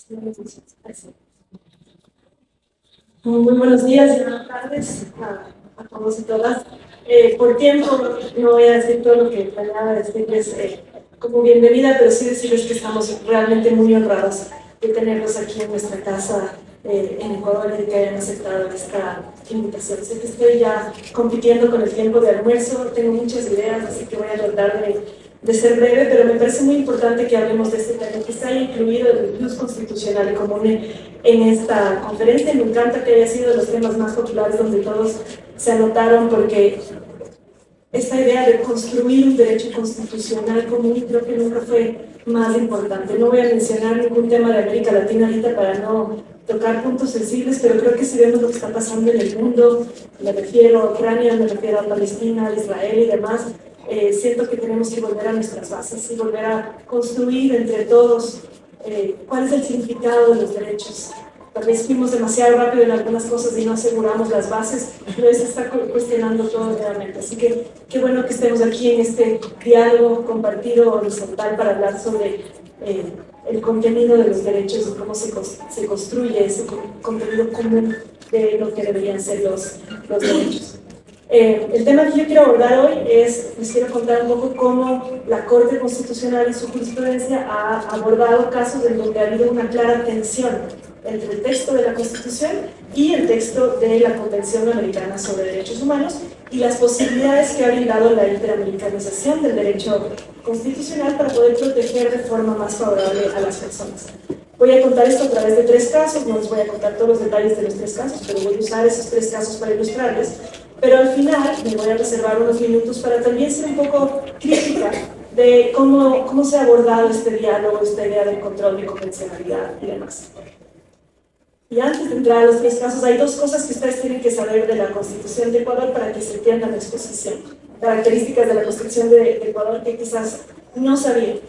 Muy buenos días y buenas tardes a todos y todas. Por tiempo no voy a decir todo lo que planeaba decirles como bienvenida, pero sí decirles que estamos realmente muy honrados de tenerlos aquí en nuestra casa en Ecuador y de que hayan aceptado esta invitación. Sé que estoy ya compitiendo con el tiempo de almuerzo, tengo muchas ideas, así que voy a tratar de ser breve, pero me parece muy importante que hablemos de este tema, que se haya incluido el plus constitucional y común en esta conferencia. Me encanta que haya sido de los temas más populares donde todos se anotaron, porque esta idea de construir un derecho constitucional común creo que nunca fue más importante. No voy a mencionar ningún tema de América Latina ahorita para no tocar puntos sensibles, pero creo que si vemos lo que está pasando en el mundo, me refiero a Ucrania, me refiero a Palestina, a Israel y demás, siento que tenemos que volver a nuestras bases y volver a construir entre todos cuál es el significado de los derechos. Tal vez fuimos demasiado rápido en algunas cosas y no aseguramos las bases, pero se está cuestionando todo realmente. Así que qué bueno que estemos aquí en este diálogo compartido horizontal para hablar sobre el contenido de los derechos y cómo se construye ese contenido común de lo que deberían ser los derechos. El tema que yo quiero abordar hoy les quiero contar un poco cómo la Corte Constitucional y su jurisprudencia ha abordado casos en donde ha habido una clara tensión entre el texto de la Constitución y el texto de la Convención Americana sobre Derechos Humanos y las posibilidades que ha brindado la interamericanización del derecho constitucional para poder proteger de forma más favorable a las personas. Voy a contar esto a través de 3 casos, no les voy a contar todos los detalles de los 3 casos, pero voy a usar esos 3 casos para ilustrarles. Pero al final me voy a reservar unos minutos para también ser un poco crítica de cómo se ha abordado este diálogo, esta idea del control de convencionalidad y demás. Y antes de entrar a los 3 casos, hay 2 cosas que ustedes tienen que saber de la Constitución de Ecuador para que se entienda la exposición. Características de la Constitución de Ecuador que quizás no sabían.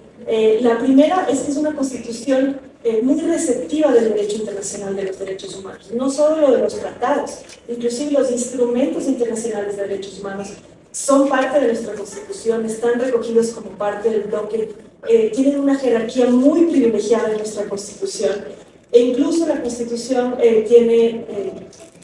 La primera es que es una constitución muy receptiva del derecho internacional de los derechos humanos. No solo lo de los tratados, inclusive los instrumentos internacionales de derechos humanos son parte de nuestra constitución, están recogidos como parte del bloque, tienen una jerarquía muy privilegiada en nuestra constitución. E incluso la Constitución tiene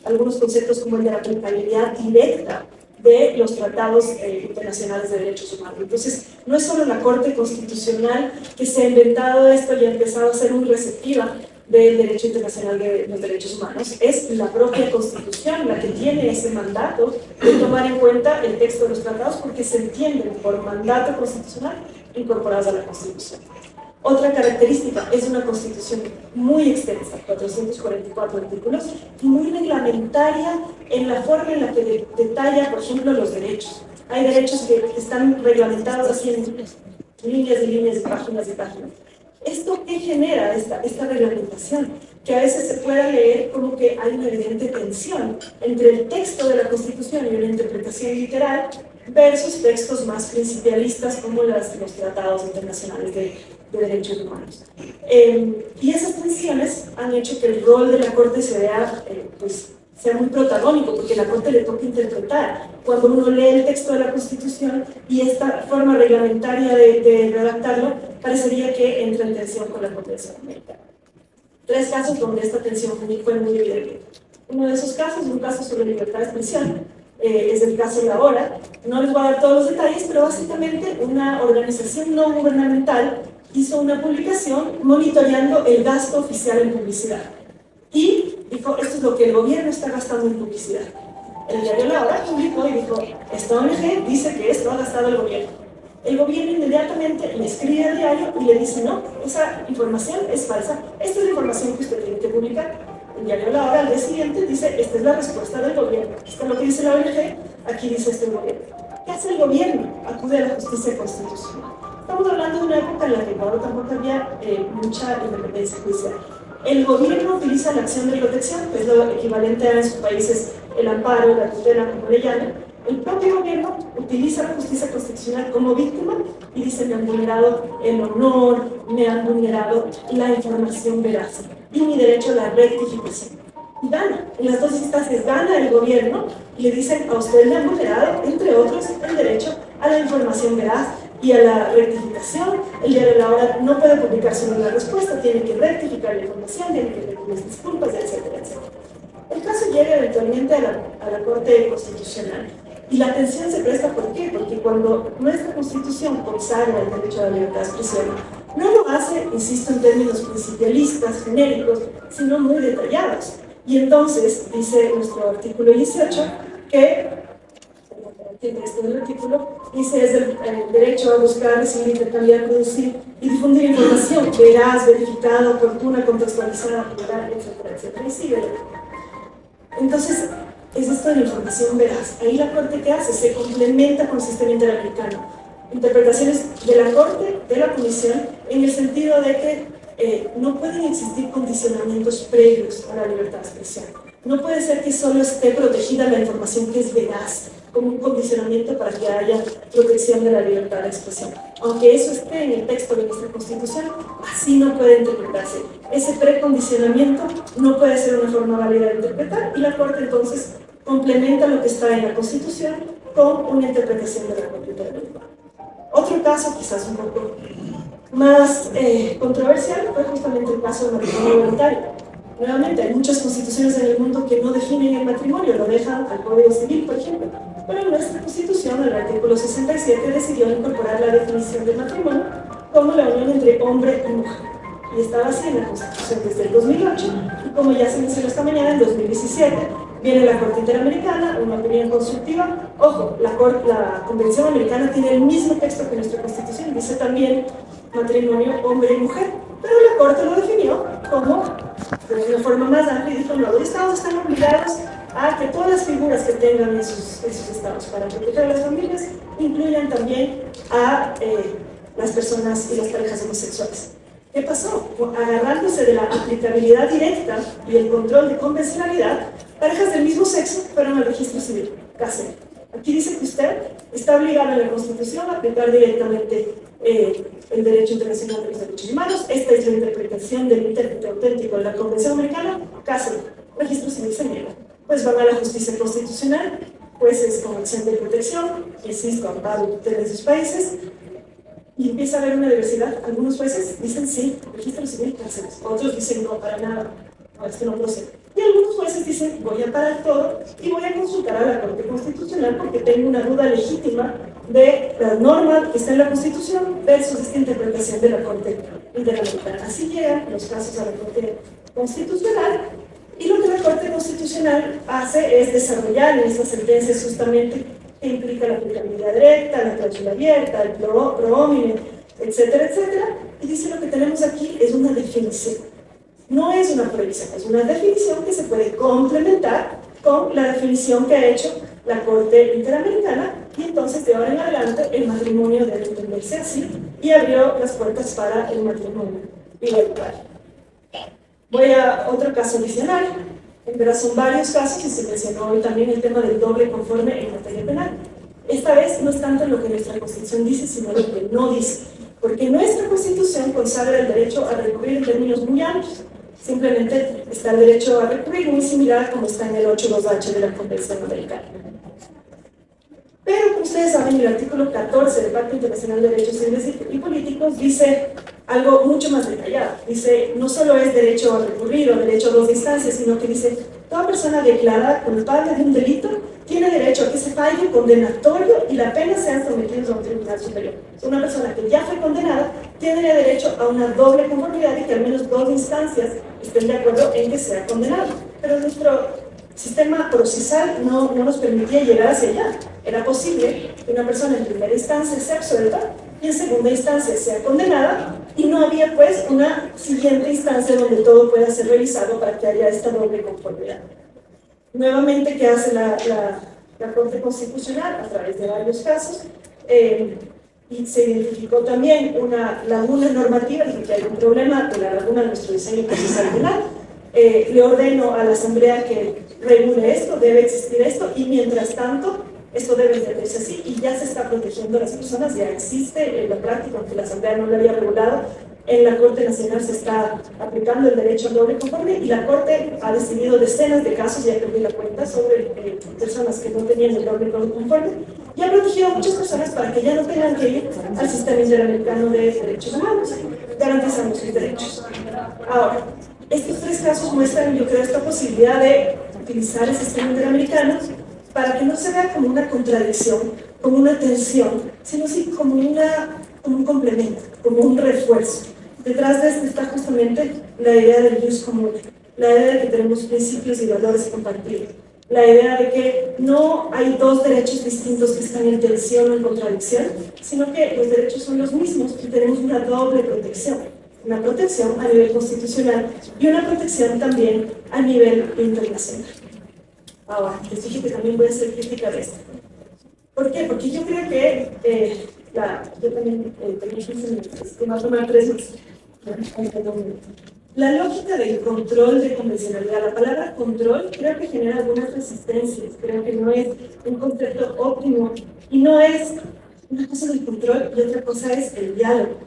algunos conceptos como el de la aplicabilidad directa de los tratados internacionales de derechos humanos. Entonces, no es solo la Corte Constitucional que se ha inventado esto y ha empezado a ser muy receptiva del derecho internacional de los derechos humanos, es la propia Constitución la que tiene ese mandato de tomar en cuenta el texto de los tratados porque se entienden por mandato constitucional incorporados a la Constitución. Otra característica es una constitución muy extensa, 444 artículos, y muy reglamentaria en la forma en la que detalla, por ejemplo, los derechos. Hay derechos que están reglamentados así en líneas y líneas y páginas y páginas. ¿Esto qué genera esta reglamentación? Que a veces se pueda leer como que hay una evidente tensión entre el texto de la Constitución y una interpretación literal versus textos más principialistas como los tratados internacionales de derechos humanos. Y esas tensiones han hecho que el rol de la Corte se vea, sea muy protagónico, porque a la Corte le toca interpretar. Cuando uno lee el texto de la Constitución y esta forma reglamentaria de redactarlo, parecería que entra en tensión con la Convención Americana. 3 casos donde esta tensión fue muy evidente. Uno de esos casos, un caso sobre libertad de expresión, es el caso de ahora. No les voy a dar todos los detalles, pero básicamente una organización no gubernamental hizo una publicación monitoreando el gasto oficial en publicidad. Y dijo, esto es lo que el gobierno está gastando en publicidad. El diario La Hora publicó y dijo, esta ONG dice que esto ha gastado el gobierno. El gobierno inmediatamente le escribe al diario y le dice, no, esa información es falsa, esta es la información que usted tiene que publicar. El diario La Hora al día siguiente dice, esta es la respuesta del gobierno. Aquí está lo que dice la ONG, aquí dice este gobierno. ¿Qué hace el gobierno? Acude a la justicia constitucional. Estamos hablando de una época en la que Ecuador tampoco había mucha independencia judicial. El gobierno utiliza la acción de protección, que es lo equivalente a en sus países el amparo, la tutela, como le llaman. El propio gobierno utiliza la justicia constitucional como víctima y dice, me han vulnerado el honor, me han vulnerado la información veraz y mi derecho a la rectificación. Y gana, en las 2 instancias gana el gobierno y le dicen, a usted le han vulnerado, entre otros, el derecho a la información veraz, y a la rectificación. El diario La Hora no puede publicar solo una respuesta, tiene que rectificar la información, tiene que pedir disculpas, etcétera, etcétera. El caso llega eventualmente a la Corte Constitucional. Y la atención se presta, ¿por qué? Porque cuando nuestra Constitución consagra el derecho a la libertad de expresión, no lo hace, insisto, en términos principialistas, genéricos, sino muy detallados. Y entonces, dice nuestro artículo 18, que el artículo dice es el derecho a buscar, recibir, intercambiar, producir y difundir información veraz, verificada, oportuna, contextualizada, plural, etcétera, etcétera. Y sigue. Entonces, es esto de la información veraz. Ahí la Corte, ¿qué hace? Se complementa con el sistema interamericano. Interpretaciones de la Corte, de la Comisión, en el sentido de que no pueden existir condicionamientos previos a la libertad de expresión. No puede ser que solo esté protegida la información que es veraz, como un condicionamiento para que haya protección de la libertad de expresión. Aunque eso esté en el texto de nuestra Constitución, así no puede interpretarse. Ese precondicionamiento no puede ser una forma válida de interpretar, y la Corte entonces complementa lo que está en la Constitución con una interpretación de la Corte Interamericana. Otro caso, quizás un poco más controversial, fue justamente el caso del matrimonio voluntario. Nuevamente, hay muchas constituciones en el mundo que no definen el matrimonio, lo dejan al Código Civil, por ejemplo. Pero en nuestra Constitución, el artículo 67, decidió incorporar la definición del matrimonio como la unión entre hombre y mujer. Y estaba así en la Constitución desde el 2008, y como ya se mencionó esta mañana, en 2017, viene la Corte Interamericana, una opinión constructiva. Ojo, la Convención Americana tiene el mismo texto que nuestra Constitución, dice también matrimonio hombre y mujer, pero la Corte lo definió como de una forma más amplia y dijo: no, los estados están obligados a que todas las figuras que tengan en sus estados para proteger a las familias incluyan también a las personas y las parejas homosexuales. ¿Qué pasó? Agarrándose de la aplicabilidad directa y el control de convencionalidad, parejas del mismo sexo fueron al registro civil. Casi. Aquí dice que usted está obligado en la Constitución a aplicar directamente el derecho internacional de los derechos humanos. Esta es la interpretación del intérprete auténtico de la Convención Americana. Casi. Registro civil se niega. Pues van a la justicia constitucional, jueces con acción de protección, insisto, amparo y tutela en sus países, y empieza a haber una diversidad. Algunos jueces dicen sí, registro civil, cárceles. Otros dicen no, para nada, no, es que no procede. Y algunos jueces dicen voy a parar todo y voy a consultar a la Corte Constitucional porque tengo una duda legítima de la norma que está en la Constitución versus esta interpretación de la Corte Interamericana. Así llegan los casos a la Corte Constitucional. Y lo que la Corte Constitucional hace es desarrollar en estas sentencias justamente que implica la aplicabilidad directa, la cláusula abierta, el pro homine, etcétera, etcétera. Y dice: lo que tenemos aquí es una definición. No es una prohibición, es una definición que se puede complementar con la definición que ha hecho la Corte Interamericana, y entonces de ahora en adelante el matrimonio debe entenderse así, y abrió las puertas para el matrimonio igualitario. Voy a otro caso adicional. En verdad son varios casos y se mencionó hoy también el tema del doble conforme en materia penal. Esta vez no es tanto lo que nuestra Constitución dice, sino lo que no dice. Porque nuestra Constitución consagra el derecho a recurrir en términos muy amplios. Simplemente está el derecho a recurrir muy similar como está en el 8.2h de la Convención Americana. Pero, como ustedes saben, el artículo 14 del Pacto Internacional de Derechos Civiles y Políticos dice algo mucho más detallado. Dice, no solo es derecho a recurrir o derecho a dos instancias, sino que dice, toda persona declarada culpable de un delito tiene derecho a que se falle condenatorio y la pena sean sometidos a un tribunal superior. Una persona que ya fue condenada tiene derecho a una doble conformidad y que al menos dos instancias estén de acuerdo en que sea condenado. Pero nuestro sistema procesal no nos permitía llegar hacia allá. Era posible que una persona en primera instancia sea absuelta y en segunda instancia sea condenada, y no había pues una siguiente instancia donde todo pueda ser revisado para que haya esta doble conformidad. Nuevamente, ¿qué hace la Corte Constitucional? A través de varios casos, y se identificó también una laguna normativa, dice que hay un problema de la laguna de nuestro diseño procesal penal. Le ordeno a la Asamblea que regule esto, debe existir esto, y mientras tanto esto debe entenderse así, y ya se está protegiendo a las personas, ya existe en la práctica, aunque la Asamblea no lo había regulado. En la Corte Nacional se está aplicando el derecho al doble conforme, y la Corte ha decidido decenas de casos, ya perdí la cuenta, sobre personas que no tenían el doble conforme, y ha protegido a muchas personas para que ya no tengan que ir al sistema interamericano de derechos humanos, garantizando sus derechos. Ahora, estos tres casos muestran, yo creo, esta posibilidad de utilizar el sistema interamericano para que no se vea como una contradicción, como una tensión, sino sí como un complemento, como un refuerzo. Detrás de esto está justamente la idea del jus común, la idea de que tenemos principios y valores compartidos, la idea de que no hay dos derechos distintos que están en tensión o en contradicción, sino que los derechos son los mismos y tenemos una doble protección. Una protección a nivel constitucional y una protección también a nivel internacional. Ahora, les dije que también voy a hacer crítica de esto. ¿Por qué? Porque yo creo que yo también tenía 15 minutos, que va a tomar 3 minutos. La lógica del control de convencionalidad, la palabra control creo que genera algunas resistencias, creo que no es un concepto óptimo y no es una cosa del control y otra cosa es el diálogo.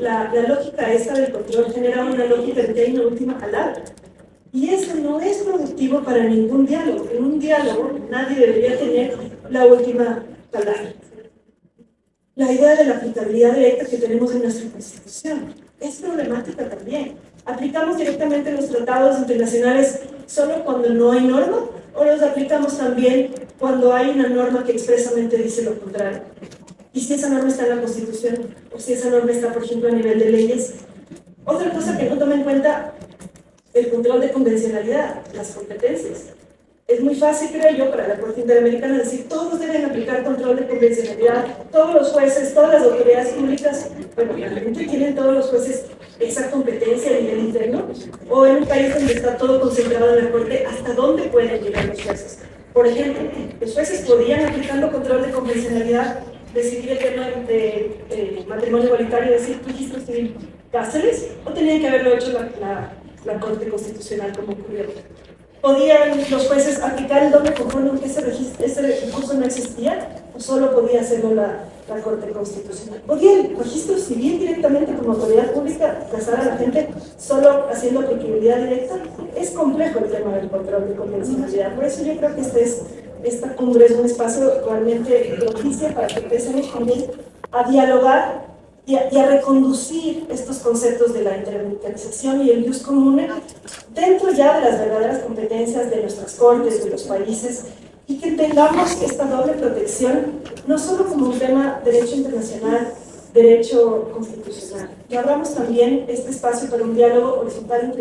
La lógica esta del control genera una lógica de que hay una última palabra. Y eso no es productivo para ningún diálogo. En un diálogo nadie debería tener la última palabra. La idea de la aplicabilidad directa que tenemos en nuestra Constitución es problemática también. ¿Aplicamos directamente los tratados internacionales solo cuando no hay norma? ¿O los aplicamos también cuando hay una norma que expresamente dice lo contrario? ¿Y si esa norma está en la Constitución? ¿O si esa norma está, por ejemplo, a nivel de leyes? Otra cosa que no toma en cuenta el control de convencionalidad, las competencias. Es muy fácil, creo yo, para la Corte Interamericana decir todos deben aplicar control de convencionalidad, todos los jueces, todas las autoridades públicas. Bueno, ¿realmente tienen todos los jueces esa competencia a nivel interno? ¿O en un país donde está todo concentrado en la Corte, hasta dónde pueden llegar los jueces? Por ejemplo, los jueces podían, aplicando control de convencionalidad, decidir el tema de matrimonio igualitario, decir registro civil, cárceles, o tenían que haberlo hecho la Corte Constitucional como ocurrió. ¿Podían los jueces aplicar el doble control aunque ese recurso no existía? ¿O solo podía hacerlo la Corte Constitucional? ¿Podía el registro civil directamente como autoridad pública casar a la gente solo haciendo aplicabilidad directa? Es complejo el tema del control de convencionalidad. Por eso yo creo que esta cumbre es un espacio realmente propicio para que empecemos también a dialogar y a reconducir estos conceptos de la interamericanización y el jus comune dentro ya de las verdaderas competencias de nuestras cortes, de los países, y que tengamos esta doble protección, no solo como un tema de derecho internacional, derecho constitucional, que abramos también este espacio para un diálogo horizontal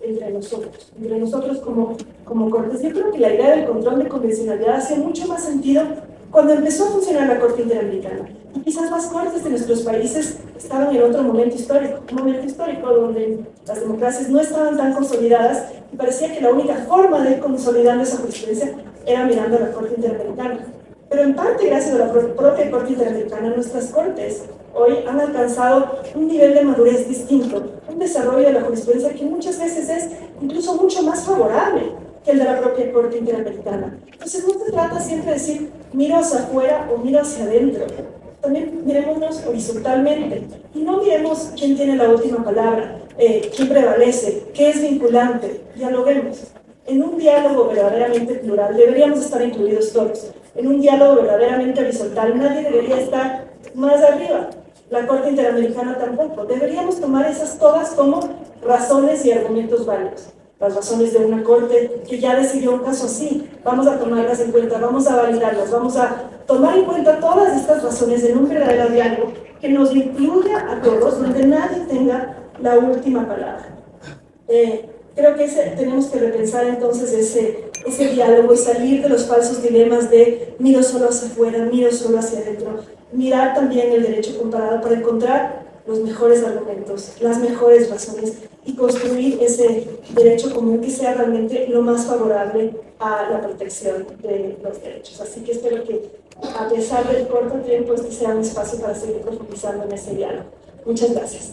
entre nosotros como cortes. Yo creo que la idea del control de convencionalidad hace mucho más sentido cuando empezó a funcionar la Corte Interamericana. Y quizás las cortes de nuestros países estaban en otro momento histórico, un momento histórico donde las democracias no estaban tan consolidadas y parecía que la única forma de ir consolidando esa jurisprudencia era mirando a la Corte Interamericana. Pero en parte, gracias a la propia Corte Interamericana, nuestras cortes hoy han alcanzado un nivel de madurez distinto, un desarrollo de la jurisprudencia que muchas veces es incluso mucho más favorable que el de la propia Corte Interamericana. Entonces no se trata siempre de decir miro hacia afuera o miro hacia adentro. También mirémonos horizontalmente y no miremos quién tiene la última palabra, quién prevalece, qué es vinculante. Dialoguemos. En un diálogo verdaderamente plural deberíamos estar incluidos todos. En un diálogo verdaderamente horizontal nadie debería estar más arriba. La Corte Interamericana tampoco. Deberíamos tomar esas todas como razones y argumentos válidos. Las razones de una corte que ya decidió un caso así, vamos a tomarlas en cuenta, vamos a validarlas, vamos a tomar en cuenta todas estas razones en un verdadero diálogo que nos incluya a todos, donde nadie tenga la última palabra. Creo que tenemos que repensar entonces ese diálogo y salir de los falsos dilemas de miro solo hacia afuera, miro solo hacia adentro, mirar también el derecho comparado para encontrar los mejores argumentos, las mejores razones y construir ese derecho común que sea realmente lo más favorable a la protección de los derechos. Así que espero que, a pesar del corto tiempo, este sea un espacio para seguir profundizando en ese diálogo. Muchas gracias.